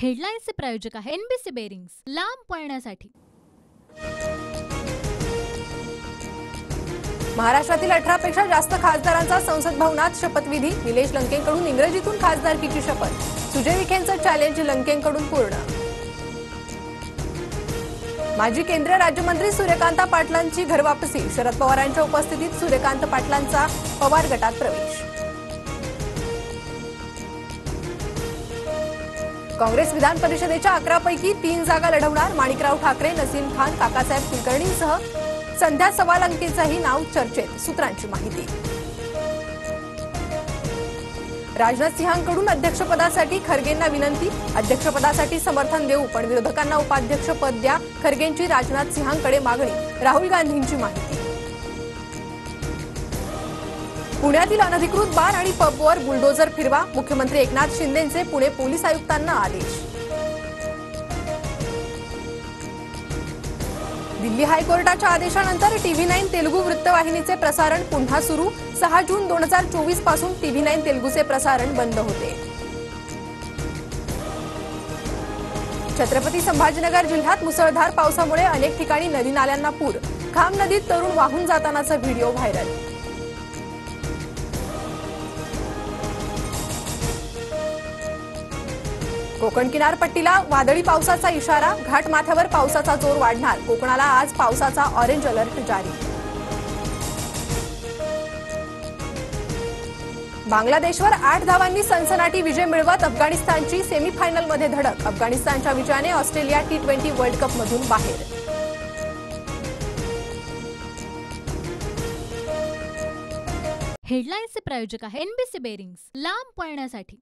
हेडलाईन्सचे प्रायोजक आहे NBC bearings, लांब पळण्यासाठी। महाराष्ट्रातील 18 पेक्षा जास्त खासदारांचा संसद भवनात शपथविधी। निलेश लंकेंकडून इंग्रजीतून खासदारकीची शपथ। सुजय विखेंचं चॅलेंज लंकेंकडून पूर्ण। माजी केंद्रीय राज्यमंत्री सूर्यकांत पाटलांची घरवापसी। शरद पवारांच्या उपस्थितीत सूर्यकांत पाटलांचा पवार गटात प्रवेश। काँग्रेस विधान परिषदेच्या 11 पैकी 3 जागा लढवणार। माणिकराव ठाकरे, नसीम खान, काकासाहेब कुलकर्णींसह संध्या सवालंकेचंही नाव चर्चेत, सूत्रांची माहिती। राजनाथ सिंहांकडून अध्यक्षपदासाठी खरगेंना विनंती। अध्यक्षपदासाठी समर्थन देऊ, पण विरोधकांना उपाध्यक्षपद द्या, खरगेंची राजनाथ सिंहांकडे मागणी। राहुल गांधींची माहिती। पुण्यातील अनधिकृत बार आणि पबवर बुलडोझर फिरवा। मुख्यमंत्री एकनाथ शिंदेंचे पुणे पोलीस आयुक्तांना आदेश। दिल्ली हायकोर्टाच्या आदेशानंतर TV9 तेलुगू वृत्तवाहिनीचे प्रसारण पुन्हा सुरू। 6 जून 2024 पासून TV9 तेलुगूचे प्रसारण बंद होते। छत्रपती संभाजीनगर जिल्ह्यात मुसळधार पावसामुळे अनेक ठिकाणी नदी नाल्यांना पूर। खाम नदीत तरुण वाहून जातानाचा व्हिडिओ व्हायरल। कोकण किनारपट्टीला वादळी पावसाचा इशारा। घाटमाथ्यावर पावसाचा जोर वाढणार। कोकणाला आज पावसाचा ऑरेंज अलर्ट जारी। बांगलादेशवर 8 धावांनी सनसनाटी विजय मिळवत अफगाणिस्तानची सेमीफायनलमध्ये धडक। अफगाणिस्तानच्या विजयाने ऑस्ट्रेलिया T20 वर्ल्ड कपमधून बाहेर। हेडलाईन्सचे प्रायोजक आहे एनबीसी बेरिंग्स, लांब पळण्यासाठी।